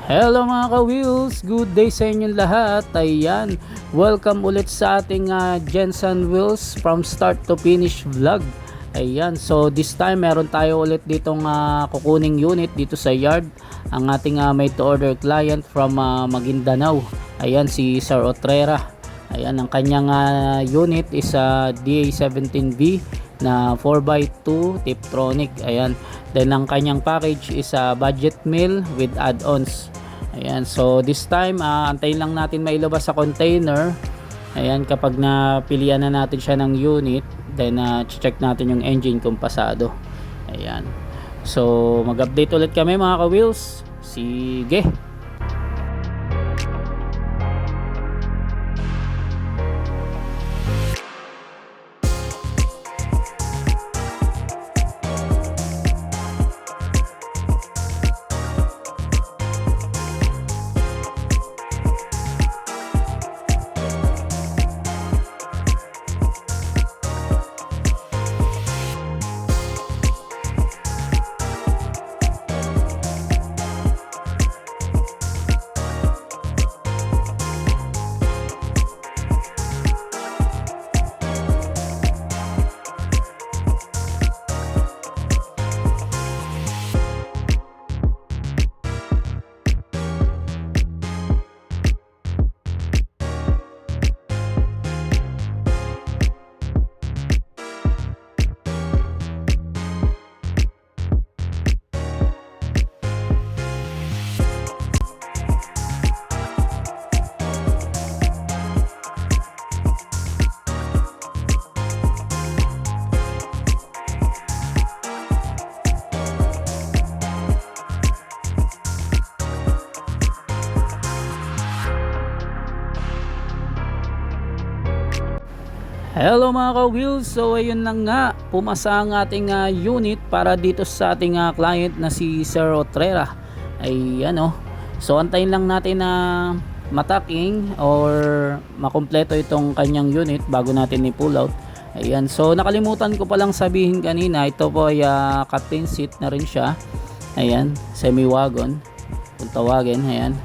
Hello mga ka-wheels, good day sa inyong lahat. Ayan, welcome ulit sa ating Jensen Wheels from start to finish vlog. Ayan, so this time meron tayo ulit ditong kukuning unit dito sa yard. Ang ating made to order client from Maguindanao. Ayan, si Sir Otrera. Ayan, ang kanyang unit is DA17V na 4x2 Tiptronic. Ayan, then ang kanyang package is a budget meal with add-ons. Ayan, so this time antayin lang natin mailabas sa container. Ayan, kapag napilian na natin siya ng unit, then check natin yung engine kung pasado. Ayan, so mag-update ulit kami mga ka-wheels. Sige. Hello mga ka-wheels, so ayun lang nga, pumasa ang ating unit para dito sa ating client na si Sir Otrera. Ayan so antayin lang natin na mataking or makumpleto itong kanyang unit bago natin i-pull out. Ayan, so nakalimutan ko palang sabihin kanina, ito po ay captain seat na rin siya. Ayan, semi-wagon kung tawagin. Ayan,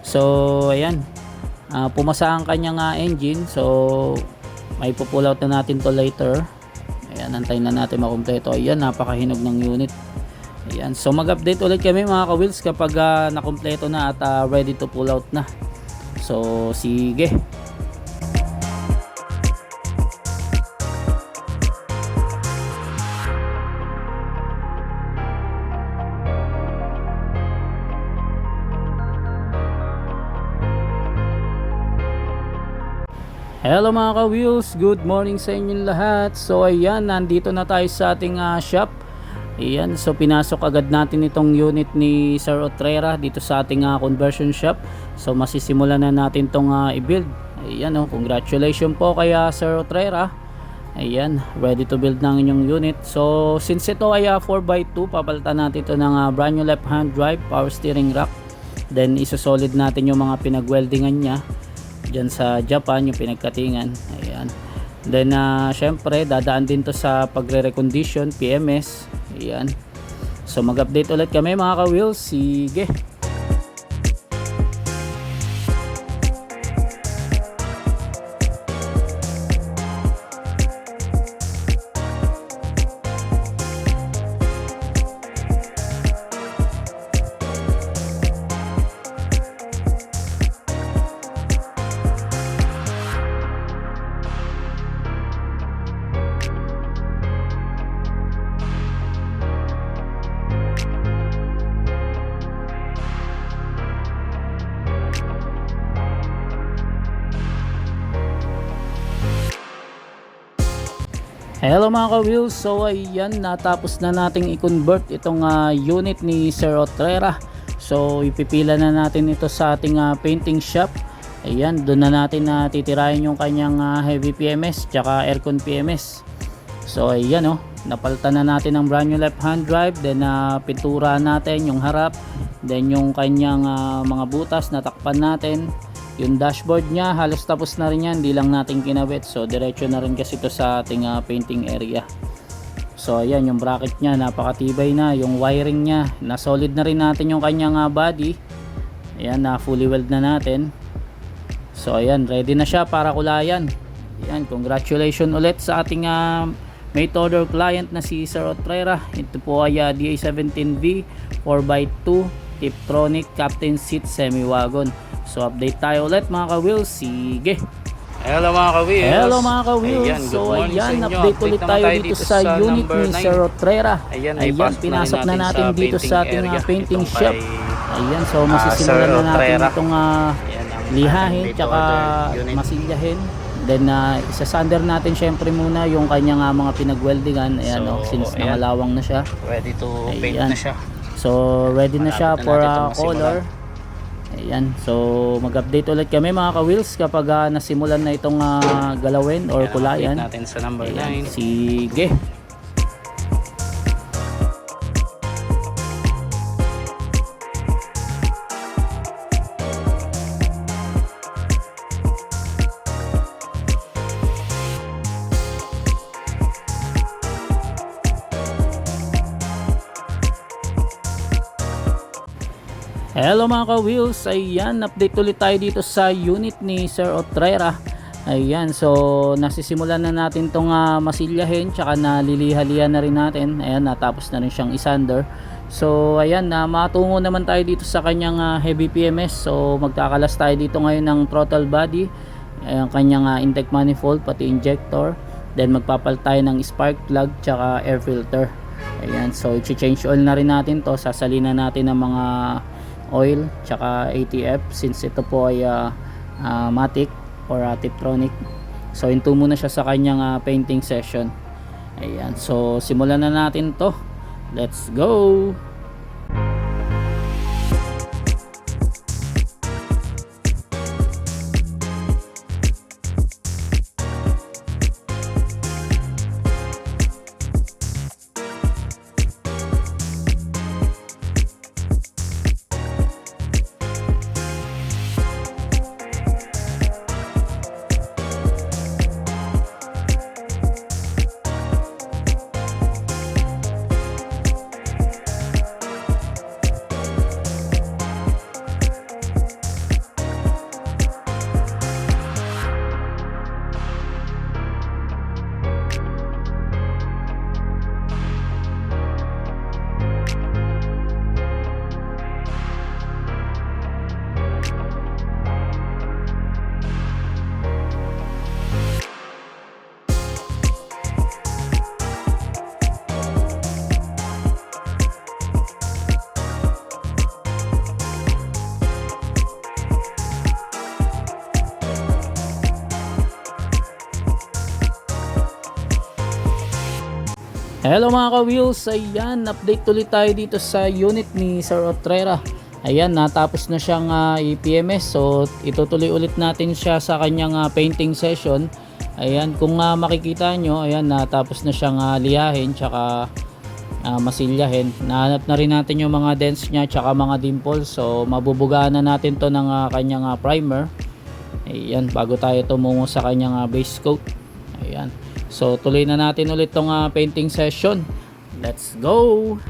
so ayan, pumasa ang kanyang engine, so may pull out na natin to later. Ayan, antayin na natin makumpleto. Ayan, napakahinog ng unit. Ayan, so mag-update ulit kami mga ka-wheels kapag nakumpleto na at ready to pull out na. So sige. Hello mga ka-wheels, good morning sa inyong lahat. So ayan, nandito na tayo sa ating shop. Ayan, so pinasok agad natin itong unit ni Sir Otrera dito sa ating conversion shop. So masisimulan na natin itong i-build. Ayan congratulations po kay Sir Otrera. Ayan, ready to build ng inyong unit. So since ito ay 4x2, papalitan natin ito ng brand new left hand drive, power steering rack. Then isosolid natin yung mga pinag-weldingan niya dyan sa Japan, yung pinagkatingan. Ayan, then syempre dadaan din to sa pagre-recondition, PMS. Ayan, so mag-update ulit kami mga ka-wheels. Sige. Hello mga ka-wheels, so ayan, natapos na nating i-convert itong unit ni Sir Otrera. So ipipila na natin ito sa ating painting shop. Ayan, doon na natin titirahin yung kanyang heavy PMS tsaka aircon PMS. So ayan napalitan na natin ang brand new left hand drive, then pintura natin yung harap, then yung kanyang mga butas natakpan natin. Yung dashboard niya halos tapos na rin yan, hindi lang natin kinabit. So diretso na rin kasi ito sa ating painting area. So ayan, yung bracket niya napakatibay na, yung wiring niya na solid na rin natin yung kanyang body. Ayan, na fully weld na natin. So ayan, ready na siya para kulayan. Ayan, congratulations ulit sa ating mate order client na si Sir Otrera. Ito po ay DA17V 4x2 Tiptronic Captain Seat Semi-Wagon. So update tayo ulit mga ka-wheels. Sige. Hello mga ka-wheels. Hello mga ka-wheels. So ayan, update ulit tayo dito sa unit ni Sir Otrera. Ayan, pinasok na natin dito sa ating painting shop. Ayan, so masisimulan na natin itong lihahin tsaka masilyahin. Then isasander natin syempre muna yung kanyang mga pinagweldingan. Ayan, since nangalawang na siya. Ready to paint na siya. So ready na siya for color. Ayan, so mag-update ulit kami mga ka-wheels kapag nasimulan na itong galawin or kulayan natin sa number 9. Sige. Hello mga ka-wheels, ayan, update ulit tayo dito sa unit ni Sir Otrera. Ayan, so nasisimulan na natin tong masilyahin, tsaka nalilihalian na rin natin. Ayan, natapos na rin siyang isander. So ayan, matungo naman tayo dito sa kanyang heavy PMS. So magkakalas tayo dito ngayon ng throttle body, ayan, kanyang intake manifold, pati injector. Then magpapal tayo ng spark plug tsaka air filter. Ayan, so i-change oil na rin natin to. Sasalina natin ng mga oil tsaka ATF since ito po ay matic or Tiptronic. So into muna siya sa kanyang painting session. Ayan, so simulan na natin to. Let's go. Hello mga ka-wheels, ayan, update ulit tayo dito sa unit ni Sir Otrera. Ayan, natapos na siyang PMS, so itutuloy ulit natin siya sa kanyang painting session. Ayan, kung makikita nyo, ayan, natapos na siyang lihahin tsaka masilyahin. Nahanap na rin natin yung mga dents niya tsaka mga dimples, so mabubugaan na natin to ng kanyang primer. Ayan, bago tayo tumungo sa kanyang base coat. Ayan. So tuloy na natin ulit tong painting session. Let's go!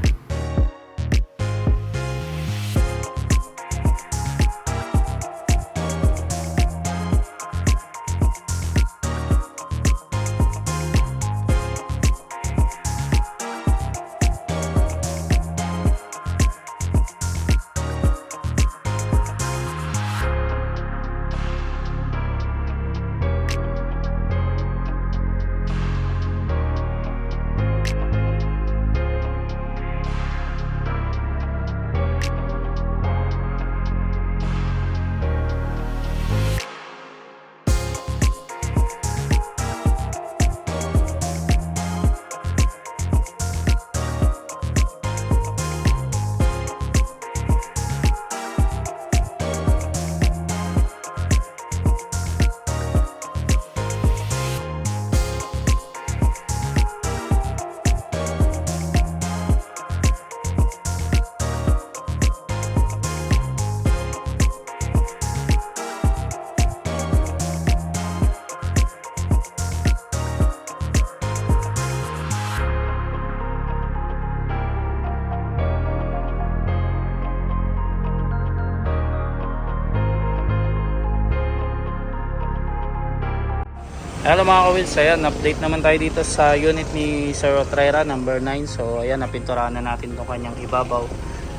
Hello mga ka-wheels, ayan, update naman tayo dito sa unit ni Sir Otrera number 9. So ayan, napinturahan na natin itong kanyang ibabaw.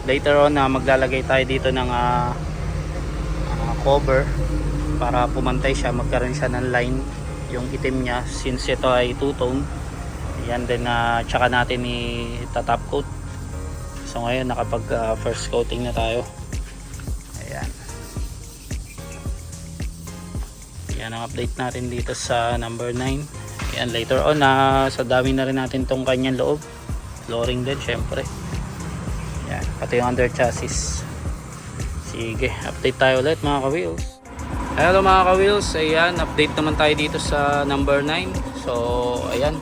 Later on maglalagay tayo dito ng cover para pumantay siya, magkaroon siya ng line yung itim niya since ito ay two-tone. Ayan, then tsaka natin i-top coat. So ngayon nakapag first coating na tayo. Ayan. Yan ang update natin dito sa number 9. Yan, later on sa dami na rin natin tong kanyang loob. Flooring din syempre. Yan, pati yung under chassis. Sige, update tayo ulit mga ka-wheels. Hello mga ka-wheels, ayan, update naman tayo dito sa number 9. So ayan,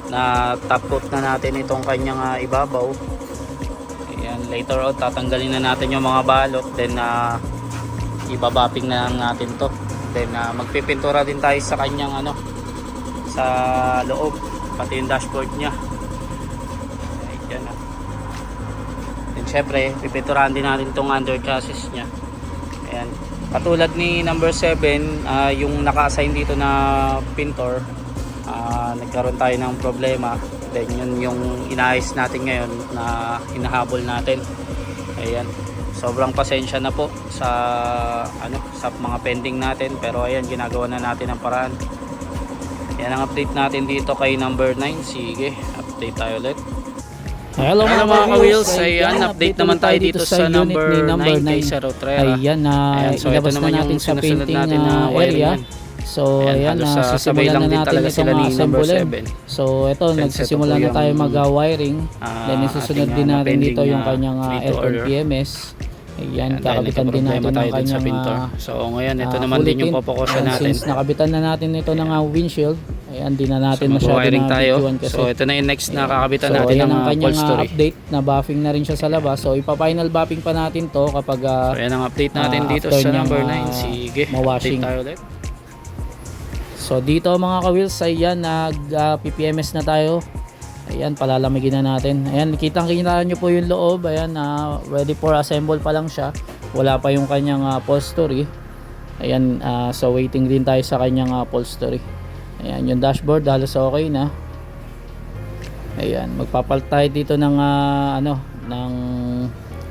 na top coat na natin itong kanyang ibabaw. Ayan, later on tatanggalin na natin yung mga balot, then ibabapping na lang natin to. Then magpipintura din tayo sa kanyang sa loob, pati yung dashboard niya. Ayan na. Then syempre pipinturahan din natin tong under chassis niya. Ayan, katulad ni number 7, yung naka-assign dito na pintor, nagkaroon tayo ng problema. Then yun yung inaayos natin ngayon na hinahabol natin. Ayan, sobrang pasensya na po sa sa mga pending natin, pero ayan, ginagawa na natin ang paraan. Yan ang update natin dito kay number 9. Sige, update tayo ulit. Hello mga ka-wheels, ayan, update naman tayo dito sa number 9 kay Sir Otrera. Ayan, so ito ilabas naman na yung natin sa sinusunod painting natin na wiring area. yan. So ayan, halos sabay sisimulan lang na din natin talaga sila itong ni number assembly. 7. So ito, Since nagsisimula ito po na tayo yung, mag-wiring. Then isusunod ating, din natin pending dito yung kanyang need to aircon order. PMS. Ayan, Dahil kakabitan din natin tayo ang dun sa kanyang pintor. So ngayon, ito naman din yung popokusyon natin. Since nakabitan na natin ito ng windshield, ayan, di na natin So masyado mag-wiring na tayo. videoan kasi. So ito na yung next na kakabitan So natin ayan ng ang kanyang upholstery. update, na buffing na rin siya sa labas. So ipa-final buffing pa natin to kapag So ayan ang update natin dito after sa niyang, number 9. Sige, mawashing. update tayo ulit. So dito mga ka-wheels, ayan, PPMS na tayo. Ayan, palalamigin na natin. Ayan, kitang-kita nyo po yung loob. Ayan, ready for assemble pa lang siya. Wala pa yung kanyang upholstery. Ayan, so waiting din tayo sa kanyang upholstery. Ayan, yung dashboard halos okay na. Ayan, magpapalit tayo dito ng ng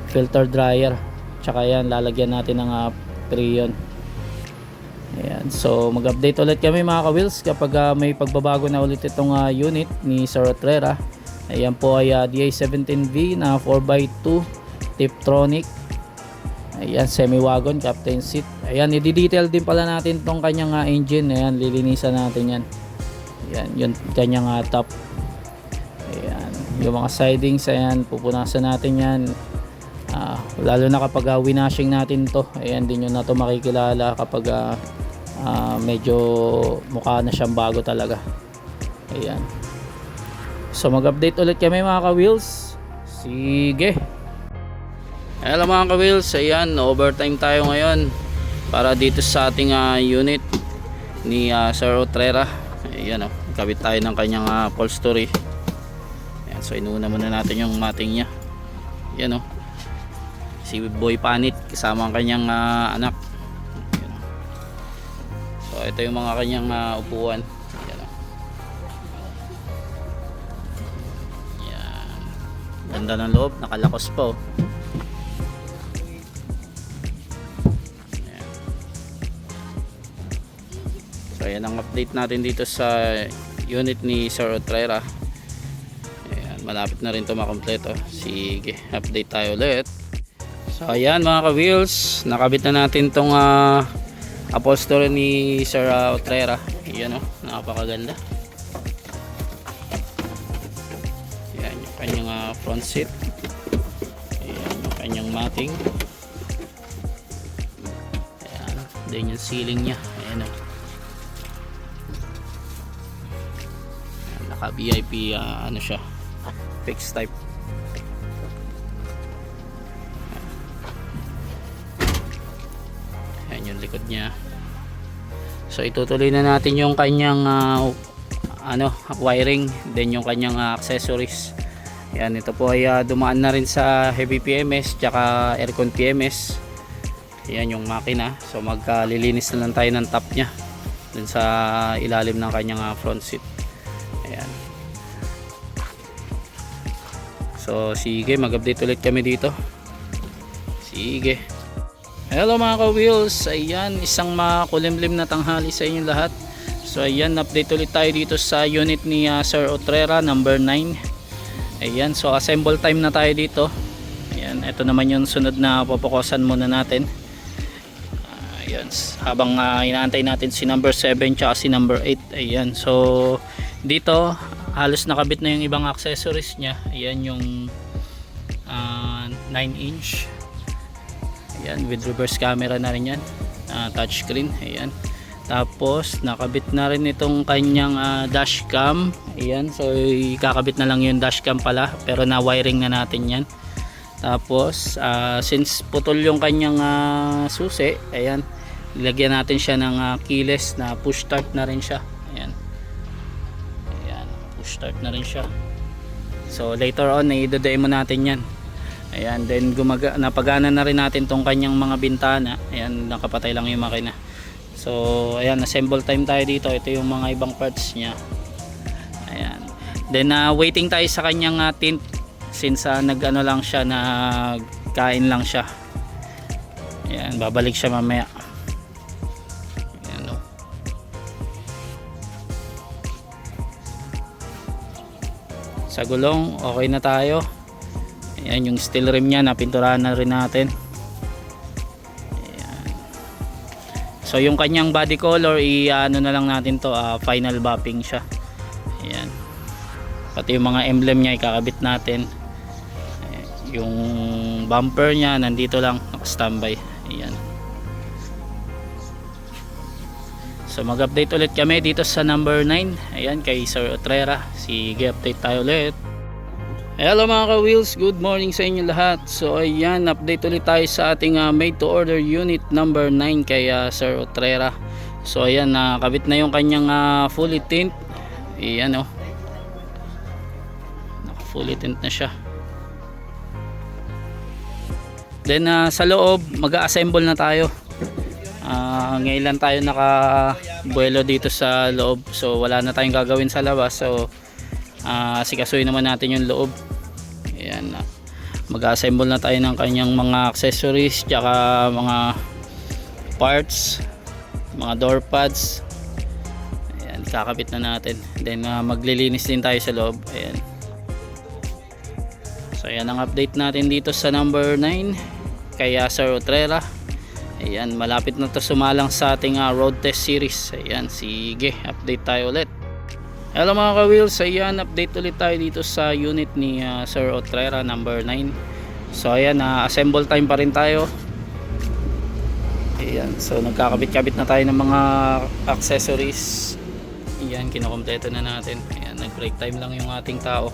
filter dryer. Tsaka ayan, lalagyan natin ng freon. Ayan, so mag-update ulit kami mga ka-wheels kapag may pagbabago na ulit itong unit ni Sir Otrera. Ayan po ay DA17V na 4x2 Tiptronic. Ayan, semi-wagon, captain seat. Ayan, i-detail din pala natin itong kanyang engine. Ayan, lilinisan natin yan. Ayan, yung kanyang top. Ayan, yung mga sidings, ayan, pupunasan natin yan. Lalo na kapag winashing natin to. Ayan din yun na to makikilala kapag medyo mukha na siyang bago talaga. Ayan, so mag-update ulit kami mga ka-wheels. Sige. Hello mga ka-wheels, ayan, overtime tayo ngayon para dito sa ating unit ni Sir Otrera. Ayan, kabit tayo ng kanyang upholstery. Ayan, so inuuna muna natin yung mating niya. Ayan, si Boy Panit kasama ang kanyang anak. Ayan, so ito yung mga kanyang upuan. Ayan, ayan, ganda ng loob, nakalakos pa. So ayan ang update natin dito sa unit ni Sir Otrera. Ayan, malapit na rin ito makompleto. Sige, update tayo ulit. So ayan mga ka-wheels, nakabit na natin tong upholstery ni Sir Otrera. Ayan, napakaganda. Ayan yung kanyang front seat. Ayan yung kanyang matting. Ayan, then yung ceiling nya. Ayan, naka VIP siya, fixed type. Ayan yung likod niya. So itutuloy na natin yung kanyang wiring, then yung kanyang accessories. Ayan, ito po ay dumaan na rin sa heavy PMS tsaka aircon PMS. Ayan yung makina. So maglilinis na lang tayo ng top nya. dun sa ilalim ng kanyang front seat. Ayan. So sige, mag-update ulit kami dito. Sige. Hello mga ka-wheels, ayan, isang makulimlim na tanghali sa inyong lahat. So ayan, update ulit tayo dito sa unit ni Sir Utrera number 9. Ayan, so assemble time na tayo dito. Ayan, ito naman yung sunod na pupukusan muna natin. Ayan, habang inaantay natin si number 7 tsaka si number 8. Ayan, so dito halos nakabit na yung ibang accessories nya. Ayan yung 9-inch. Ayan, with reverse camera na rin yan, touchscreen. Ayan, tapos nakabit na rin itong kanyang dashcam. Ayan, so ikakabit na lang yung dashcam pala, pero na wiring na natin yan. Tapos since putol yung kanyang susi, ayan, ilagyan natin siya ng keyless na push start na rin siya. Ayan, ayan, push start na rin siya. So later on i-demo natin yan. Ayan, then napagana na rin natin tong kanyang mga bintana. Ayan, nakapatay lang yung makina. So ayan, assemble time tayo dito. Ito yung mga ibang parts niya. Ayan, then waiting tayo sa kanyang tint, since nag-ano lang siya, nagkain lang siya. Ayan, babalik siya mamaya. Ayan, no? Sa gulong okay na tayo. Ayan, yung steel rim nya, napinturahan na rin natin. Ayan. So yung kanyang body color, ano na lang natin to, final buffing siya. Ayan, pati yung mga emblem nya ikakabit natin. Ayan. Yung bumper nya nandito lang, naka-standby. Ayan. So mag-update ulit kami dito sa number 9. Ayan, kay Sir Utrera. Sige, update tayo ulit. Hello mga ka-wheels, good morning sa inyo lahat. So ayan, update ulit tayo sa ating made to order unit number 9 kay Sir Utrera. So ayan, nakabit na yung kanyang fully tint. Ayan, oh, naka fully tint na siya. Then sa loob mag-assemble na tayo. Ngayon lang tayo nakabuelo dito sa loob, so wala na tayong gagawin sa labas. So sikasuhin naman natin yung loob. Ayan, mag-assemble na tayo ng kanyang mga accessories tsaka mga parts, mga door pads. Ayan, kakabit na natin. Then maglilinis din tayo sa loob. Ayan. So ayan ang update natin dito sa number 9 kay Sir Utrera. Ayan, malapit na to sumalang sa ating road test series. Ayan, sige, update tayo ulit. Hello mga ka-wheels, ayan, update ulit tayo dito sa unit ni Sir Utrera number 9. So ayan, assemble time pa rin tayo. Ayan, so nagkakabit-kabit na tayo ng mga accessories. Ayan, kinokompleto na natin. Ayan, nag-break time lang yung ating tao.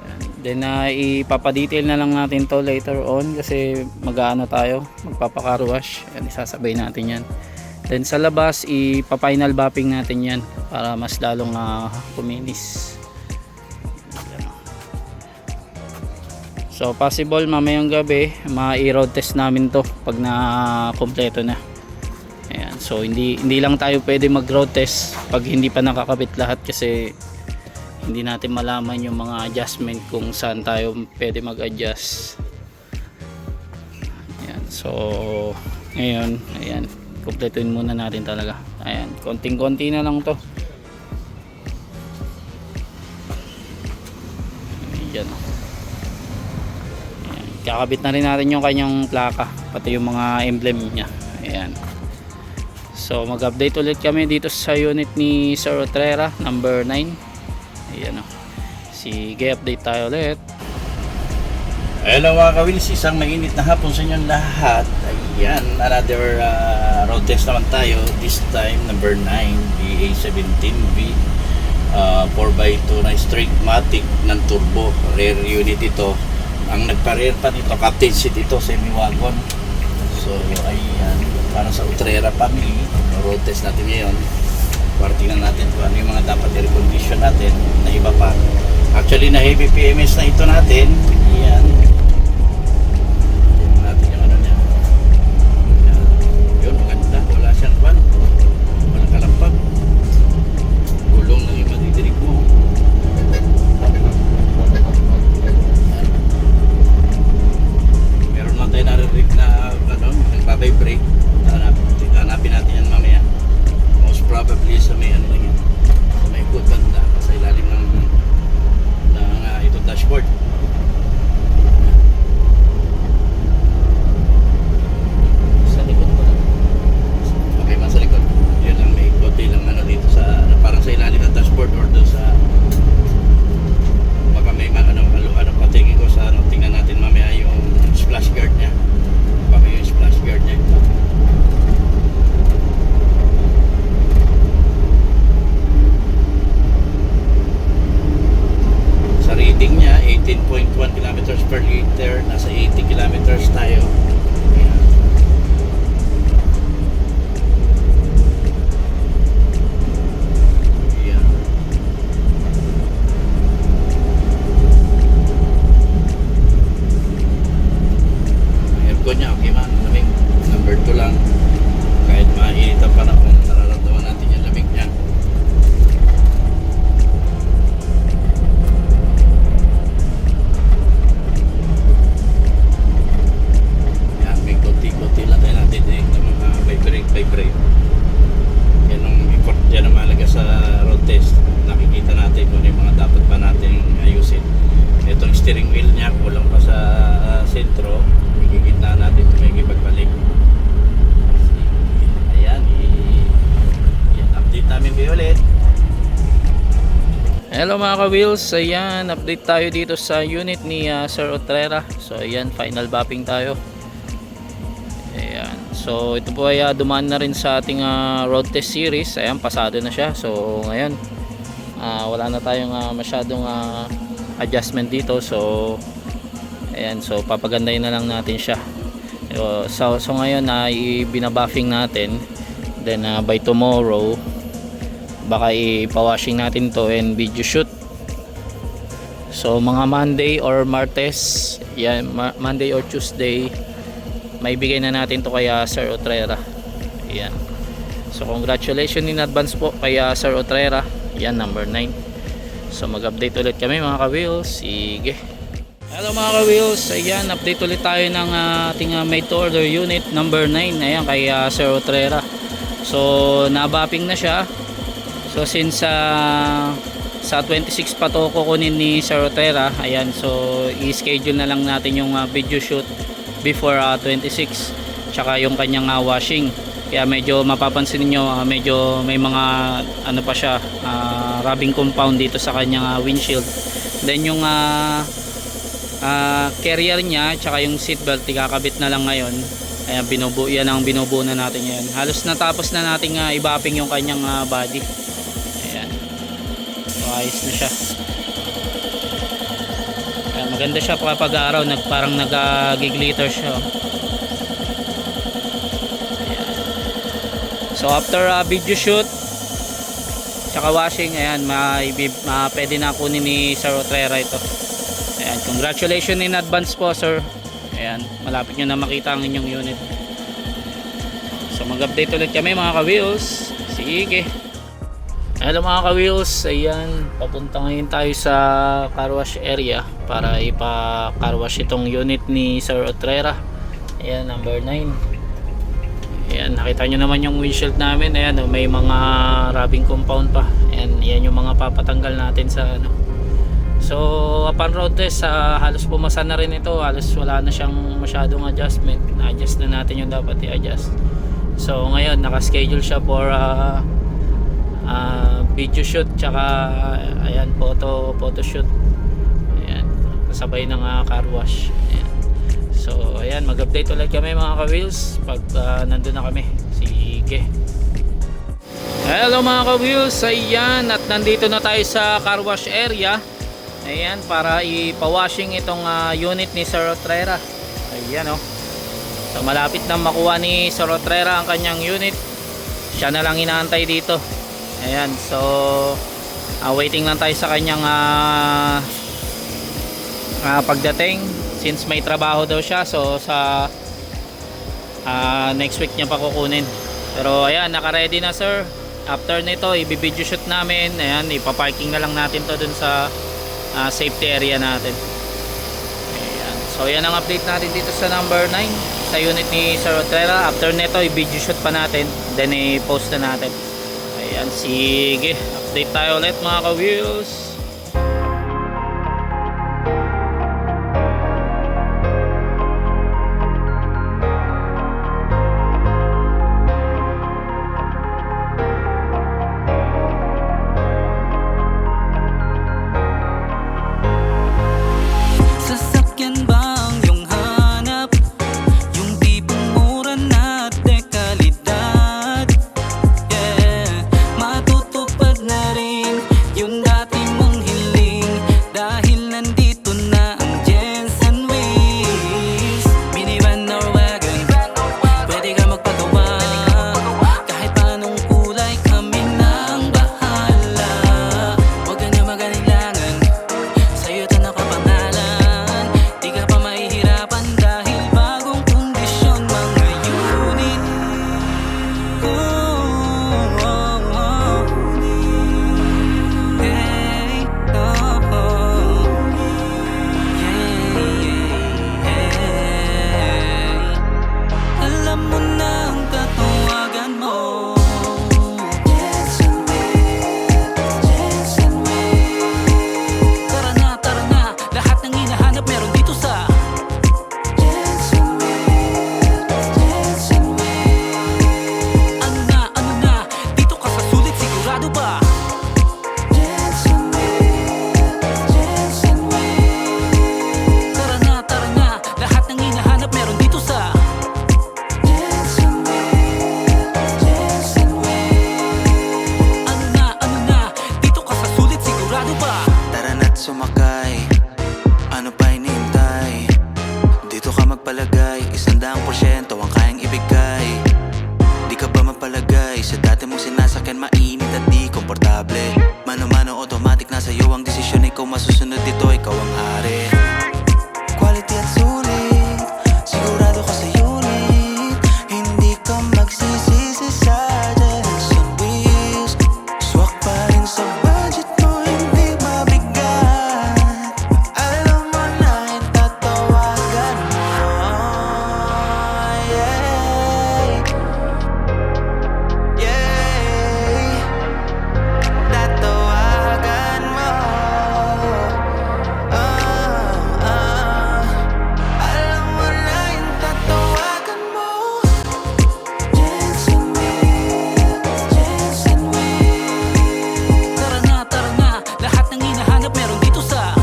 Ayan, then ipapadetail na lang natin to later on kasi mag-aano tayo, magpapaka-car wash. Ayan, isasabay natin yan. Then sa labas ipa-final buffing natin yan para mas lalong kuminis. So possible mamayang gabi ma-road test namin to pag na kompleto na. Ayan, so hindi lang tayo pwede mag-road test pag hindi pa nakakabit lahat kasi hindi natin malaman yung mga adjustment kung saan tayo pwede mag-adjust. Ayan, so ngayon, ayan, kumpletuin muna natin talaga. Ayan, konting-konti na lang to. Ayan. Ayan, kakabit na rin natin yung kanyang plaka, pati yung mga emblem niya. Ayan. So mag-update ulit kami dito sa unit ni Sir Utrera number 9. Ayan, oh. Sige, update tayo ulit. Hello mga ka-wheels, isang mainit na hapon sa inyong lahat. Ayan, another road test naman tayo. This time number 9, BA17V 4x2 na straight matic ng turbo. Rear unit ito. Ang nagpa-rear pa nito, captain seat ito, semi-wagon. So ayan, para sa Utrera family, road test natin ngayon. Para tingnan natin kung ano yung mga dapat i-recondition natin na iba pa. Actually na heavy PMS na ito natin. Ayan. Tingnan natin yung ano niya. Ayan. Yun, maganda. Wala siyang pan. Walang Hello mga ka-wheels, ayan, update tayo dito sa unit ni Sir Utrera. So ayan, final mapping tayo. Ayan, so ito po ay dumaan na rin sa ating road test series. Ayan, pasado na siya. So ngayon, wala na tayong masyadong adjustment dito. So ayan, so papagandahin na lang natin siya. So ngayon binabuffing natin. Then by tomorrow baka ipawashing natin to and video shoot. So mga Monday or Martes, yan, Monday or Tuesday, may bigay na natin to kay Sir Utrera. Yan. So congratulations in advance po kay Sir Utrera. Yan, number 9. So mag-update ulit kami mga ka-wheels. Sige. Hello mga ka-wheels, ayan, update ulit tayo ng ating made to order unit number 9. Ayan, kay Sir Utrera. So nabapping na siya. So since sa 26 pa to kukunin ni Sir Utrera, ayan, so i-schedule na lang natin yung video shoot before 26 tsaka yung kanyang washing. Kaya medyo mapapansin niyo medyo may mga ano pa siya, rubbing compound dito sa kanyang windshield. Then yung carrier niya tsaka yung seatbelt ikakabit na lang ngayon. Ayan, yan ang binubuo na natin ngayon. Halos natapos na nating i-bapping yung kanyang body. Ayos na siya. Ayan, maganda siya kapag araw, parang nag-glitter siya. Ayan. So after video shoot tsaka washing, ayan, pwede na kunin ni Sir Utrera ito. Ayan, congratulations in advance po, sir. Ayan, malapit nyo na makita ang inyong unit. So mag-update ulit kami mga ka-wheels. Sige. Hello mga ka-wheels, ayan, papunta ngayon tayo sa car wash area para ipa-car wash itong unit ni Sir Utrera. Ayan, number 9. Ayan, nakita nyo naman yung windshield namin. Ayan, may mga rubbing compound pa. Ayan, yan yung mga papatanggal natin sa ano. So upon road test, halos pumasa na rin ito. Halos wala na siyang masyadong adjustment. Na-adjust na natin yung dapat i-adjust. So ngayon, naka-schedule siya for video shoot tsaka ayan, photo shoot. Ayan, kasabay ng car wash. Ayan. So ayan, mag-update ulit kami mga ka-wheels pag nandun na kami. Sige. Hello mga ka-wheels, ayan, at nandito na tayo sa car wash area. Ayan, para ipawashing itong unit ni Sir Utrera. Ayan, oh. So malapit na makuha ni Sir Utrera ang kanyang unit. Siya na lang inaantay dito. Ayan, so waiting lang tayo sa kanyang pagdating, since may trabaho daw siya. So sa next week niya pa kukunin. Pero ayan, naka-ready na sir. After nito, i-video shoot namin. Ayan, ipaparking na lang natin to dun sa safety area natin. Ayan, so yan ang update natin dito sa number 9 sa unit ni Sir Utrera. After nito, i-video shoot pa natin, then i-post na natin. Ayan, sige, update tayo ulit mga ka-wheels. Sasakyan ba ang iyong hanap? Yung tipong mura na dekalidad. Yeah, matutupad na rin yung dati mo 100% ang kayang ibigay. Di ka ba mapalagay sa dati mong sinasakyan, mainit at di komportable? Mano-mano automatic na sa'yo ang desisyon, ikaw masusunod dito, ikaw ang hari. Quality at sulit, sigurado ka sa unit. Hindi ka magsisisi sa Jensen Wheels. Swak pa rin sa budget mo, hindi mabigat. Alam mo na yung tatawagan mo. Yeah, yeah, tatawagan mo. Alam mo na yung tatawagan mo. Jensen Wheels, Jensen Wheels. Tara na, lahat ng hinahanap meron dito sa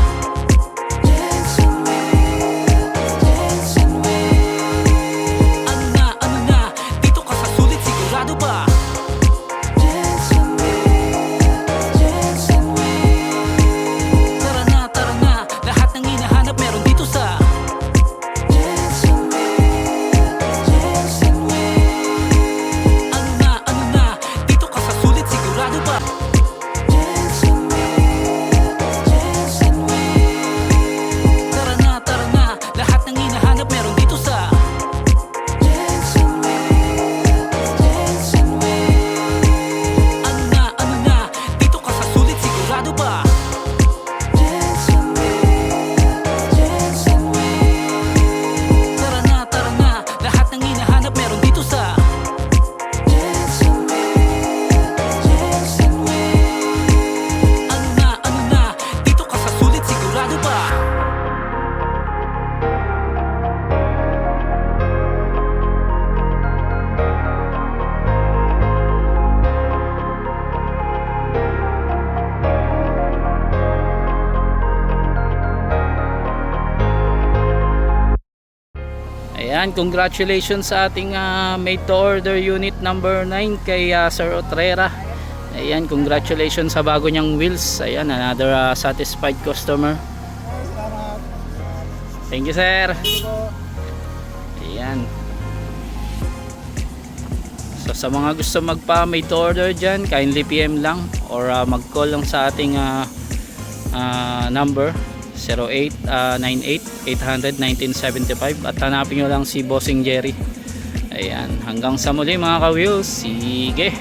Jensen Wheels, Jensen Wheels. Ano na, dito ka sa sulit, sigurado ba? Jensen Wheels, Jensen Wheels. Tara na, lahat ng hinahanap meron dito sa Jensen Wheels, Jensen Wheels. Ano na, dito ka sa sulit, sigurado ba? Jensen Wheels, Jensen Wheels. Tara na, lahat ng hinahanap meron dito sa Jensen Wheels, Jensen Wheels. Ano na, dito ka sa sulit, sigurado ba? Jensen Wheels, Jensen Wheels. Tara na, lahat ng hinahanap meron dito sa Jensen Wheels, Jensen Wheels. Ano na, dito ka sa sulit, sigurado ba? Ayan, congratulations sa ating made to order unit number 9 kay Sir Otrera. Ayan, congratulations sa bago niyang wheels. Ayan, another satisfied customer. Thank you, sir. Ayan. So sa mga gusto magpa made to order dyan, kindly PM lang or mag-call lang sa ating number 0898-800-1975 at hanapin nyo lang si Bossing Jerry. Ayan, hanggang sa muli mga ka-wheels. Sige.